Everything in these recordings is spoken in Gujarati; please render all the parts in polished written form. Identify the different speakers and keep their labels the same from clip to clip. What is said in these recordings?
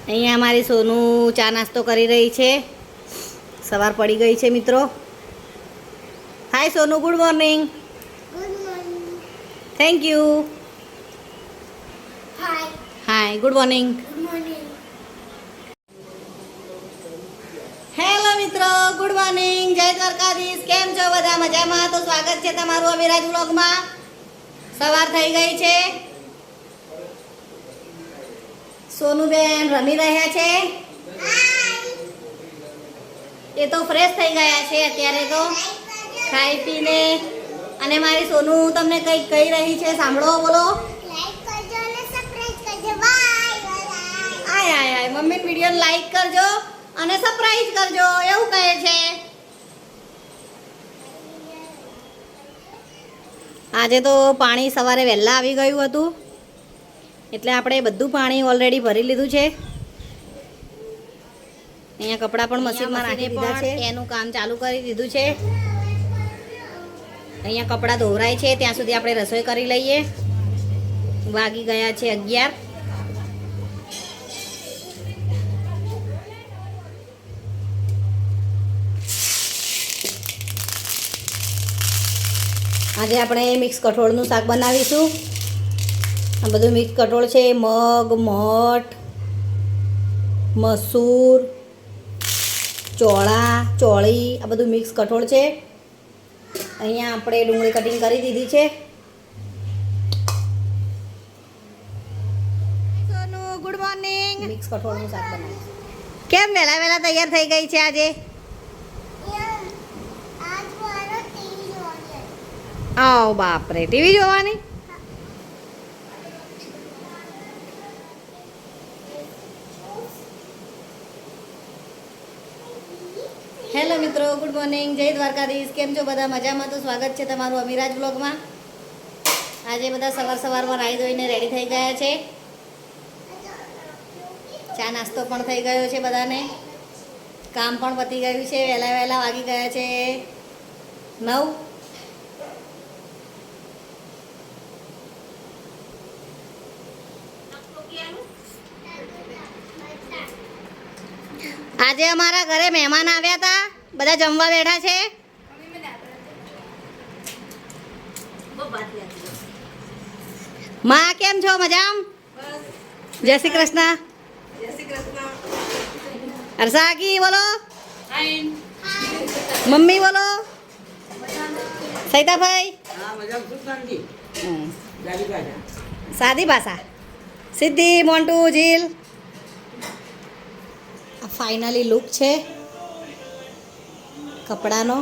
Speaker 1: અહીંયા અમારી સોનું ચા નાસ્તો કરી રહી છે. સવાર પડી ગઈ છે મિત્રો. Hi Sonu, good morning.
Speaker 2: Good morning.
Speaker 1: Thank you.
Speaker 2: Hi
Speaker 1: good morning.
Speaker 2: Good morning.
Speaker 1: Hello મિત્રો, ગુડ મોર્નિંગ. જય દ્વારકાધીશ. કેમ છો બધા? મજામાં? તો સ્વાગત છે તમારું અવિરાજ વ્લોગમાં. સવાર થઈ ગઈ છે. સોનુબેન રમી રહ્યા છે. એ તો ફ્રેશ થઈ ગયા છે અત્યારે તો ખાઈ પીને. અને મારી સોનુ તમને કંઈક કહી રહી છે, સાંભળો. બોલો.
Speaker 2: લાઈક કરજો અને સબસ્ક્રાઇબ કરજો. બાય.
Speaker 1: આય આય આય, મમ્મી વિડીયો લાઈક કરજો અને સરપ્રાઈઝ કરજો એવું કહે છે. આજે તો પાણી સવારે વહેલા આવી ગયું હતું એટલે આપણે બધું પાણી ઓલરેડી ભરી લીધું છે. અહીંયા કપડાં પણ મશીનમાં નાખી દીધા છે. એનું કામ ચાલુ કરી દીધું છે. અહીંયા કપડાં ધોવરાય છે ત્યાં સુધી આપણે રસોઈ કરી લઈએ. વાગી ગયા છે 11. આજે આપણે મિક્સ કઠોળનું શાક બનાવીશું. આ બધું મિક્સ કઠોળ છે. મગ, મઠ, મસૂર, ચોળા, ચોળી, આ બધું મિક્સ કઠોળ છે. અહીંયા આપણે ડુંગળી કટિંગ કરી દીધી છે. સોનુ, ગુડ મોર્નિંગ. મિક્સ કઠોળનું શાક બનાવીશું. કેમ વહેલા વહેલા તૈયાર થઈ ગઈ છે આજે?
Speaker 2: આજ મારો ટીવી જોવાનો.
Speaker 1: આવ બાપરે, ટીવી જોવાની? હેલો મિત્રો, ગુડ મોર્નિંગ. જય દ્વારકાધીશ. કેમ છો બધા? મજામાં? તો સ્વાગત છે તમારું અમિરાજ બ્લોગમાં. આજે બધા સવારમાં નાહી ધોઈને રેડી થઈ ગયા છે. ચા નાસ્તો પણ થઈ ગયો છે બધાને. કામ પણ પતી ગયું છે. વહેલા વાગી ગયા છે 9. આજે અમારા ઘરે મહેમાન આવ્યા હતા. બધા જમવા બેઠા છે. માં કેમ છો? મજામ? જય શ્રી કૃષ્ણ. હર્ષાકી બોલો. મમ્મી બોલો. સૈતાભાઈ. સાદી ભાષા. સિદ્ધિ, મોન્ટુ, જીલ. ફાઇનલી લુક છે કપડાનો.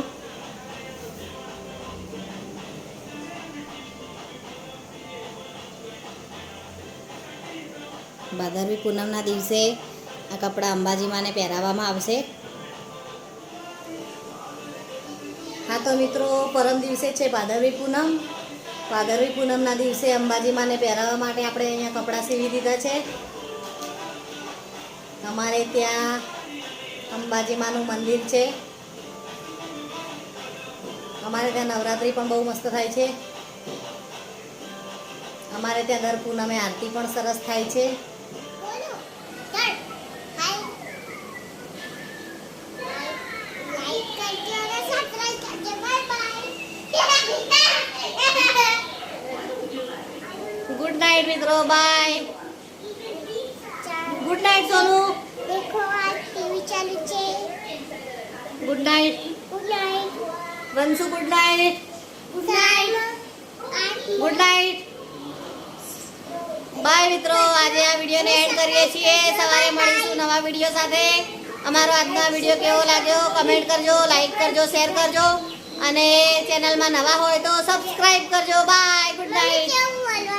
Speaker 1: ભાદરવી પૂનમના દિવસે આ કપડાં અંબાજી માને પહેરાવવામાં આવશે. હા તો મિત્રો, પરમ દિવસે છે ભાદરવી પૂનમ. ભાદરવી પૂનમના દિવસે અંબાજી માને પહેરાવવા માટે આપણે અહીંયા કપડાં સીવી દીધા છે. અમારે ત્યાં અંબાજી માનું મંદિર છે. અમારે ત્યાં નવરાત્રિ પણ બહુ મસ્ત થાય છે. અમારે ત્યાં દર પૂનમે આરતી પણ સરસ થાય છે.
Speaker 2: લાઈક કરજો અને સબસ્ક્રાઇબ કરજો. બાય.
Speaker 1: ગુડ નાઇટ મિત્રો, બાય. Good night Sonu.
Speaker 2: देखो आज टीवी चालू છે.
Speaker 1: Good night.
Speaker 2: Good night.
Speaker 1: Vanshu, good night.
Speaker 2: Good night.
Speaker 1: Good night. Bye મિત્રો. આજે આ વિડીયોને એન્ડ કરીએ છીએ. સવારે મળીશું નવા વિડીયો સાથે. અમારો આજનો આ વિડીયો કેવો લાગ્યો કમેન્ટ કરજો, લાઈક કરજો, શેર કરજો અને ચેનલમાં નવા હોય તો સબસ્ક્રાઈબ કરજો. બાય. Good night.